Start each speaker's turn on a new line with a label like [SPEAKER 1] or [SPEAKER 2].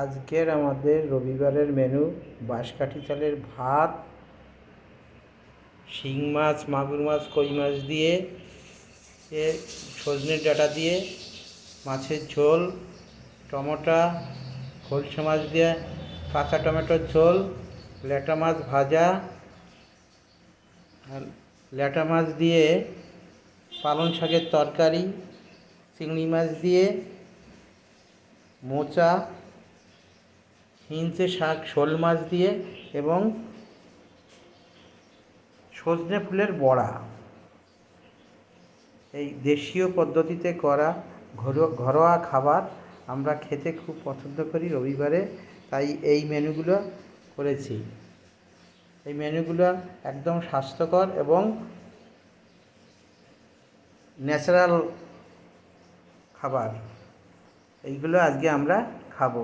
[SPEAKER 1] আজকের আমাদের রবিবারের মেনু বাঁশকাঠি চালের ভাত, শিং মাছ, মাগুর মাছ, কই মাছ দিয়ে সজনের ডাঁটা দিয়ে মাছের ঝোল, টমেটো, খলসা মাছ দিয়ে কাঁচা টমেটোর ঝোল, ল্যাটা মাছ ভাজা, ল্যাটা মাছ দিয়ে পালং শাকের তরকারি, চিংড়ি মাছ দিয়ে মোচা, হিঞ্চে শাক, শোল মাছ দিয়ে এবং সজনে ফুলের বড়া। এই দেশীয় পদ্ধতিতে করা ঘরোয়া খাবার আমরা খেতে খুব পছন্দ করি রবিবারে, তাই এই মেনুগুলো করেছি। এই মেনুগুলো একদম স্বাস্থ্যকর এবং ন্যাচারাল খাবার। এইগুলো আজকে আমরা খাবো।